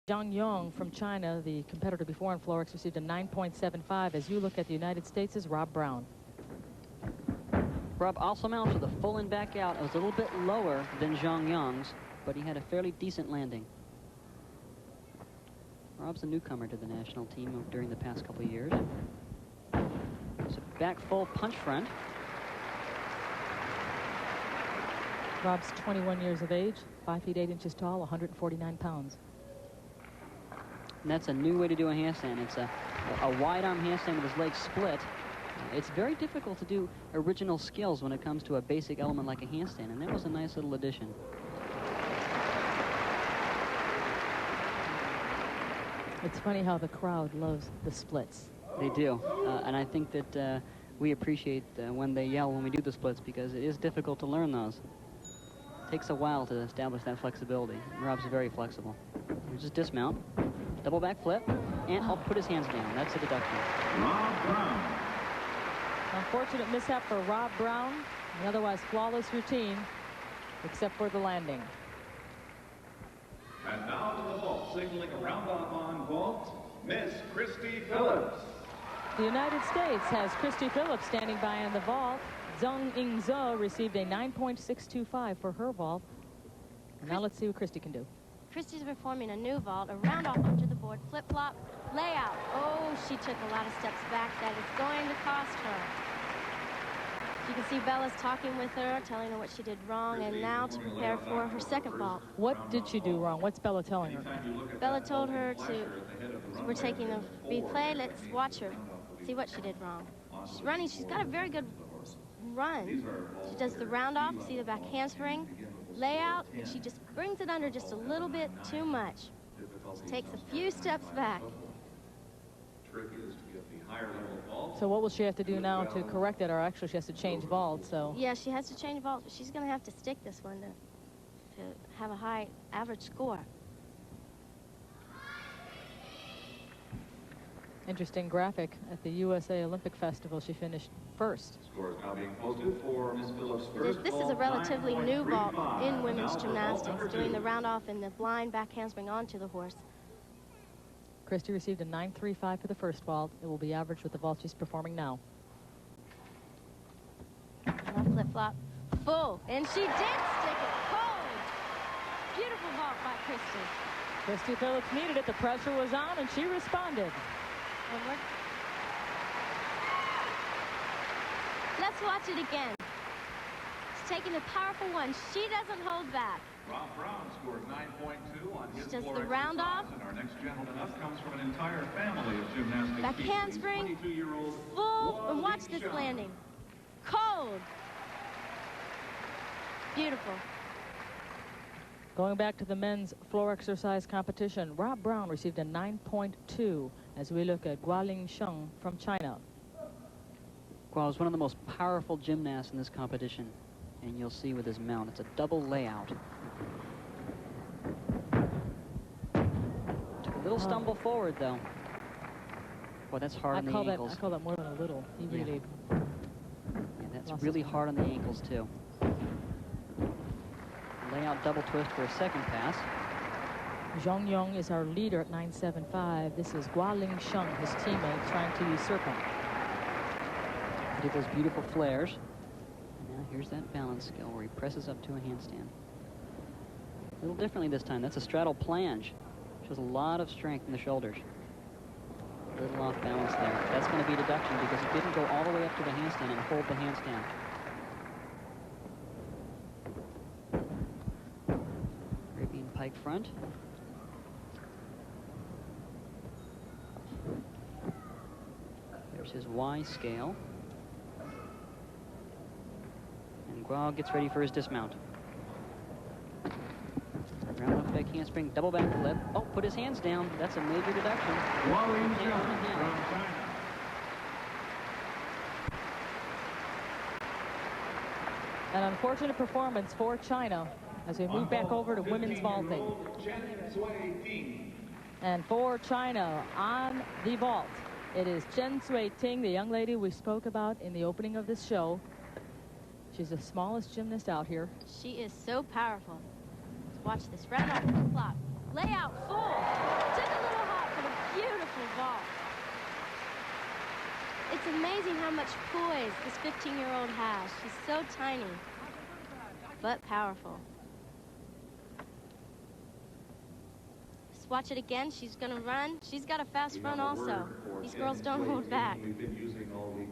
Zhang Yong from China, the competitor before in Florex, received a 9.75. As you look at the United States' Rob Brown. Rob also mounts with a full and back out. It was a little bit lower than Zhang Yong's, but he had a fairly decent landing. Rob's a newcomer to the national team during the past couple of years. It's a back full punch front. Rob's 21 years of age, 5 feet 8 inches tall, 149 pounds. And that's a new way to do a handstand. It's a wide arm handstand with his legs split. It's very difficult to do original skills when it comes to a basic element like a handstand, and that was a nice little addition. It's funny how the crowd loves the splits. They do, and I think that we appreciate when they yell when we do the splits, because it is difficult to learn those. It takes a while to establish that flexibility. Rob's very flexible. Here's his dismount, double back flip, and I'll put his hands down. That's a deduction. Rob Brown. Unfortunate mishap for Rob Brown. An otherwise flawless routine, except for the landing. And now to the vault, signaling a round-off on vault, Miss Christy Phillips. The United States has Christy Phillips standing by in the vault. Zhang Yingzhe received a 9.625 for her vault. And now let's see what Christy can do. Christy's performing a new vault, a round-off onto the board, flip-flop, layout. Oh, she took a lot of steps back. That is going to cost her. You can see Bella's talking with her, telling her what she did wrong, and now to prepare for her second vault. What did she do wrong? What's Bella telling her? Bella told her we're taking a replay, let's watch her, see what she did wrong. She's running, she's got a very good run. She does the round off, see the back handspring, layout, and she just brings it under just a little bit too much. She takes a few steps back. So what will she have to do now to correct it? Or actually she has to change vault, so. Yeah, she has to change vault. She's going to have to stick this one to have a high average score. Interesting graphic. At the USA Olympic Festival, she finished first. Scores now being posted for Miss Phillips first. This is a relatively new vault in women's gymnastics, doing the round off and the blind back handspring onto the horse. Christy received a 9.35 for the first vault. It will be average with the vault she's performing now. Flip-flop, full, and she did stick it. Cold. Beautiful vault by Christy. Christy Phillips needed it. The pressure was on, and she responded. Let's watch it again. She's taking a powerful one. She doesn't hold back. Rob Brown scores 9.2 on his just floor the round off. And our next gentleman up comes from an entire family of gymnastics. Back handspring, full, and watch this landing. Cold. Beautiful. Going back to the men's floor exercise competition, Rob Brown received a 9.2 as we look at Guoling Sheng from China. Guo is one of the most powerful gymnasts in this competition, and you'll see with his mount, it's a double layout. Took a little stumble forward, though. Boy, that's hard on the ankles. I call that more than a little. He really... Yeah, that's really hard on the ankles, too. Layout double twist for a second pass. Zhang Yong is our leader at 9.75. This is Guoling Sheng, his teammate, trying to usurp him. He did those beautiful flares. And now here's that balance skill where he presses up to a handstand. A little differently this time. That's a straddle planche. Shows a lot of strength in the shoulders. A little off balance there. That's going to be a deduction because he didn't go all the way up to the handstand and hold the handstand. Arabian pike front. There's his Y scale. And Guo gets ready for his dismount. Round up back handspring, double back flip. Oh, put his hands down. That's a major deduction. Guoling Sheng from China. An unfortunate performance for China as we move back over to women's vaulting. And for China on the vault, it is Chen Sui-Ting, the young lady we spoke about in the opening of this show. She's the smallest gymnast out here. She is so powerful. Let's watch this round off flip flop. Layout full. It's amazing how much poise this 15-year-old has. She's so tiny, but powerful. Just watch it again. She's going to run. She's got a fast run also. These girls don't hold back.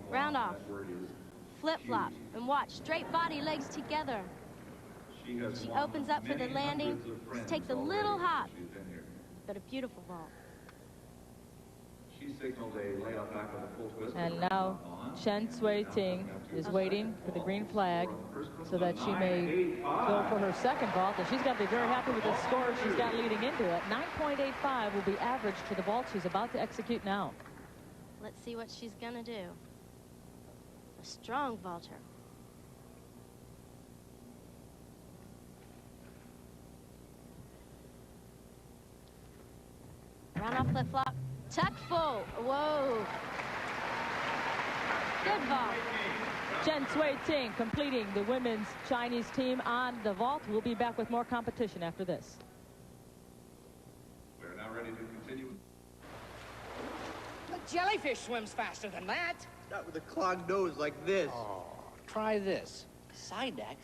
Round off. Flip-flop. And watch. Straight body, legs together. She opens up for the landing. She takes a little hop, but a beautiful vault. And now Chen Sui-Ting is waiting for the green flag so that she may go for her second vault. And she's got to be very happy with the score she's got leading into it. 9.85 will be average to the vault she's about to execute now. Let's see what she's going to do. A strong vaulter. Round off flip-flop. Tuck full. Whoa. Good vault. Chen Sui-Ting completing the women's Chinese team on the vault. We'll be back with more competition after this. We're now ready to continue. The jellyfish swims faster than that. Not with a clogged nose like this. Oh, try this. Sidex,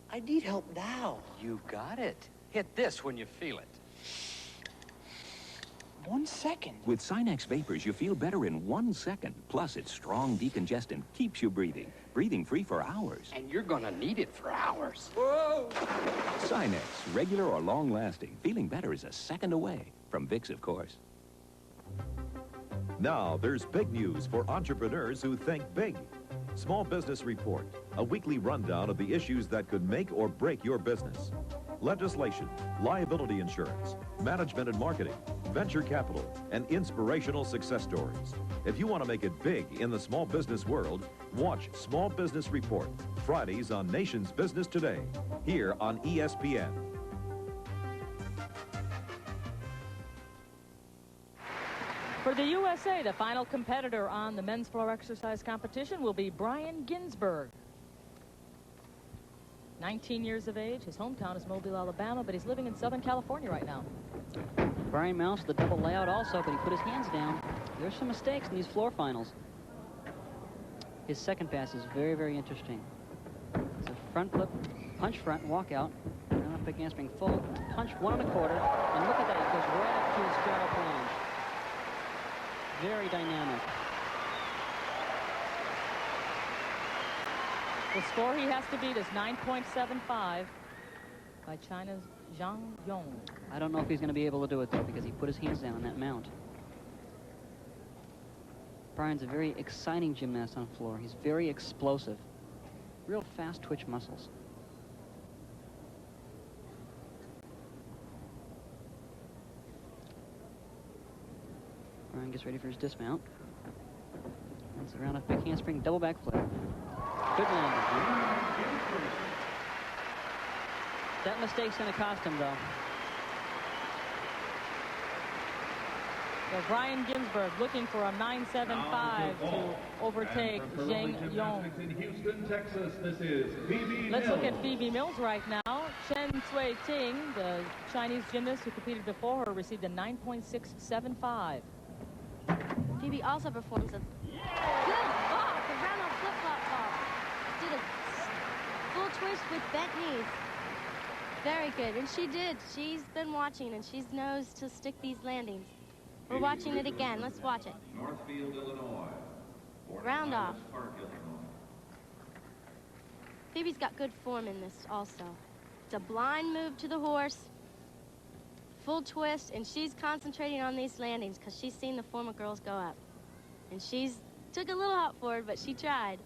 I need help now. You got it. Hit this when you feel it. 1 second. With Sinex Vapors, you feel better in 1 second. Plus, it's strong decongestant, keeps you breathing free for hours. And you're gonna need it for hours. Whoa! Sinex, regular or long-lasting. Feeling better is a second away. From Vicks, of course. Now, there's big news for entrepreneurs who think big. Small Business Report, a weekly rundown of the issues that could make or break your business. Legislation, liability insurance, management and marketing, venture capital, and inspirational success stories. If you want to make it big in the small business world, watch Small Business Report, Fridays on Nation's Business Today, here on ESPN. For the USA, the final competitor on the men's floor exercise competition will be Brian Ginsberg. 19 years of age. His hometown is Mobile, Alabama, but he's living in Southern California right now. Brian Mouse, the double layout also, but he put his hands down. There's some mistakes in these floor finals. His second pass is very, very interesting. It's a front flip, punch front, walk out. Down up big handspring, full punch 1 1/4. And look at that, he goes right up to his straddle plunge. Very dynamic. The score he has to beat is 9.75 by China's Zhang Yong. I don't know if he's going to be able to do it, though, because he put his hands down on that mount. Brian's a very exciting gymnast on the floor. He's very explosive. Real fast twitch muscles. Brian gets ready for his dismount. That's a round off big handspring, double back flip. Good landing. That mistake's going to cost him, though. So Brian Ginsberg looking for a 9.75 to overtake Zhang Yong. In Houston, Texas, this is Phoebe Let's look Mills. at Phoebe Mills right now. Chen Sui-Ting, the Chinese gymnast who competed before her, received a 9.675. Phoebe also performs a good vault, the round off flip-flop vault. Did a full twist with bent knees. Very good, and she did. She's been watching, and she knows to stick these landings. We're watching it again. Let's watch it. Northfield, Illinois. Round off. Park, Illinois. Phoebe's got good form in this also. It's a blind move to the horse. Full twist, and she's concentrating on these landings because she's seen the former girls go up. And she's took a little hop forward, but she tried.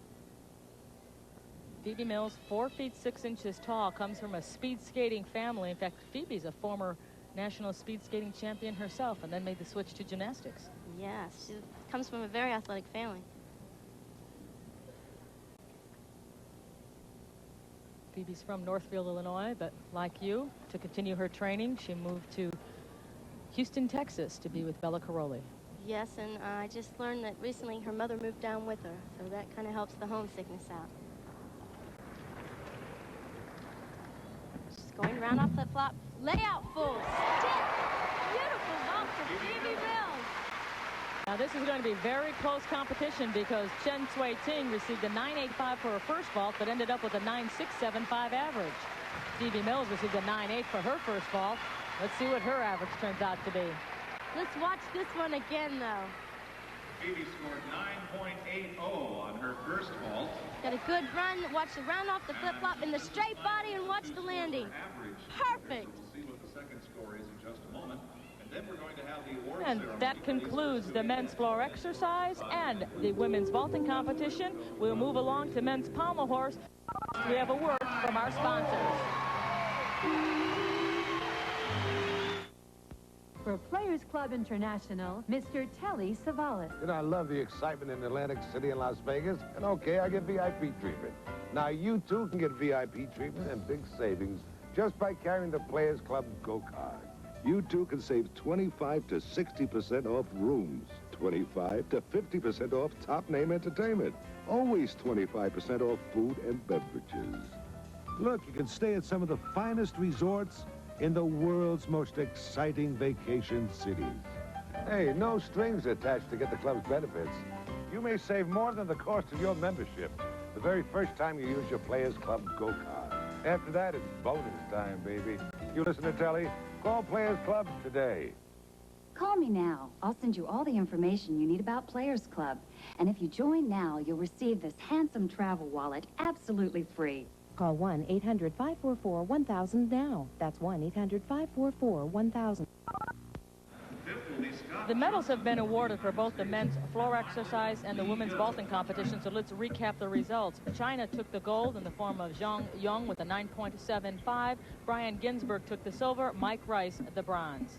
Phoebe Mills, 4 feet 6 inches tall, comes from a speed skating family. In fact, Phoebe's a former national speed skating champion herself and then made the switch to gymnastics. Yes, she comes from a very athletic family. Phoebe's from Northfield, Illinois, but like you, to continue her training, she moved to Houston, Texas to be with Bella Caroli. Yes, and I just learned that recently her mother moved down with her, so that kind of helps the homesickness out. She's going round off Now, this is going to be very close competition because Chen Sui-Ting received a 9.85 for her first vault, but ended up with a 9.675 average. Phoebe Mills received a 9.8 for her first vault. Let's see what her average turns out to be. Let's watch this one again, though. Phoebe scored 9.80 on her first vault. Got a good run. Watch the round off the flip-flop in the straight body and watch the landing. Perfect. We'll see what the second score is in just a moment. And then we're going to have the award And ceremony. that concludes the men's floor exercise and the women's vaulting competition. We'll move along to men's pommel horse. We have a word from our sponsors. For Players Club International, Mr. Telly Savalas. You know, I love the excitement in Atlantic City and Las Vegas. And okay, I get VIP treatment. Now, you too can get VIP treatment and big savings just by carrying the Players Club Go card. You too can save 25 to 60% off rooms, 25 to 50% off top-name entertainment, always 25% off food and beverages. Look, you can stay at some of the finest resorts in the world's most exciting vacation cities. Hey, no strings attached to get the club's benefits. You may save more than the cost of your membership the very first time you use your Players Club Go card. After that, it's bonus time, baby. You listen to Telly? Call Players Club today. Call me now. I'll send you all the information you need about Players Club. And if you join now, you'll receive this handsome travel wallet absolutely free. Call 1-800-544-1000 now. That's 1-800-544-1000. The medals have been awarded for both the men's floor exercise and the women's vaulting competition, so let's recap the results. China took the gold in the form of Zhang Yong with a 9.75. Brian Ginsberg took the silver. Mike Rice the bronze.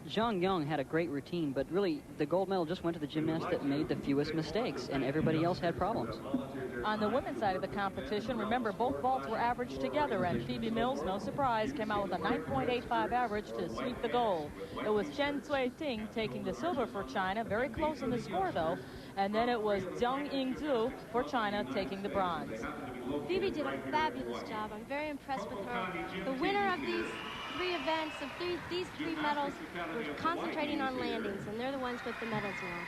Zhang Yong had a great routine, but really the gold medal just went to the gymnast that made the fewest mistakes, and everybody else had problems. On the women's side of the competition, remember, both vaults were averaged together, and Phoebe Mills, no surprise, came out with a 9.85 average to sweep the gold. It was Chen Sui-Ting taking the silver for China, very close in the score, though, and then it was Zhang Yingzhu for China taking the bronze. Phoebe did a fabulous job. I'm very impressed with her. The winner of these three events, of these three medals, were concentrating on landings, and they're the ones with the medals now.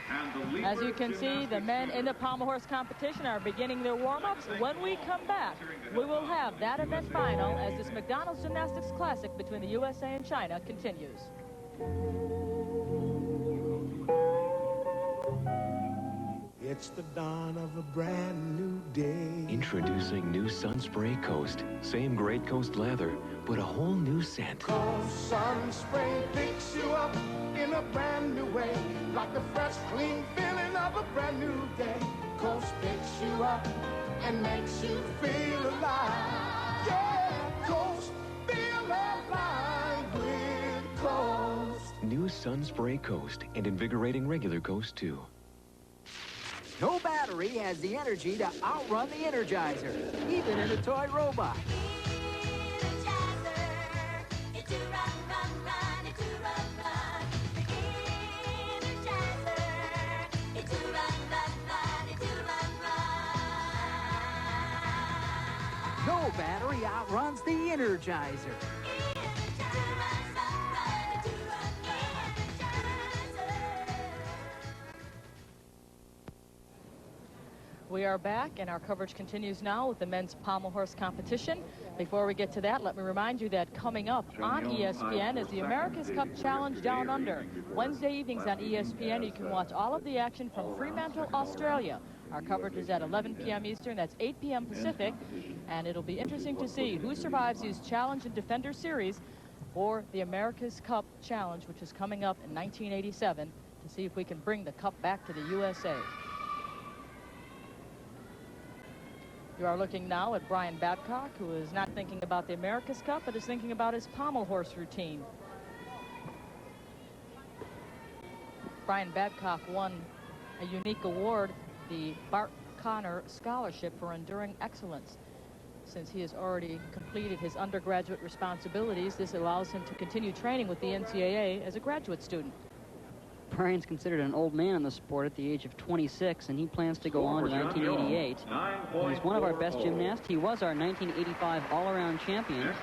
As you can see, the men in the pommel horse competition are beginning their warm-ups. When we come back, we will have that event final as this McDonald's Gymnastics Classic between the USA and China continues. It's the dawn of a brand new day. Introducing new Sunspray Coast. Same great Coast lather, but a whole new scent. Cause Sunspray picks you up in a brand new way. Like the fresh, clean feeling of a brand new day. Coast picks you up and makes you feel alive. Yeah, Coast, feel alive with Coast. New Sunspray Coast and invigorating regular Coast too. No battery has the energy to outrun the Energizer, even in a toy robot. No battery outruns the Energizer. We are back, and our coverage continues now with the men's pommel horse competition. Before we get to that, let me remind you that coming up on ESPN is the America's Cup Challenge Down Under. Wednesday evenings on ESPN, you can watch all of the action from Fremantle, Australia. Our coverage is at 11 p.m. Eastern, that's 8 p.m. Pacific, and it'll be interesting to see who survives these Challenge and Defender series or the America's Cup Challenge, which is coming up in 1987, to see if we can bring the cup back to the USA. You are looking now at Brian Babcock, who is not thinking about the America's Cup, but is thinking about his pommel horse routine. Brian Babcock won a unique award, the Bart Connor Scholarship for Enduring Excellence. Since he has already completed his undergraduate responsibilities, this allows him to continue training with the NCAA as a graduate student. Brian's considered an old man in the sport at the age of 26, and he plans to go on to 1988. He's one of our best gymnasts. He was our 1985 all-around champion.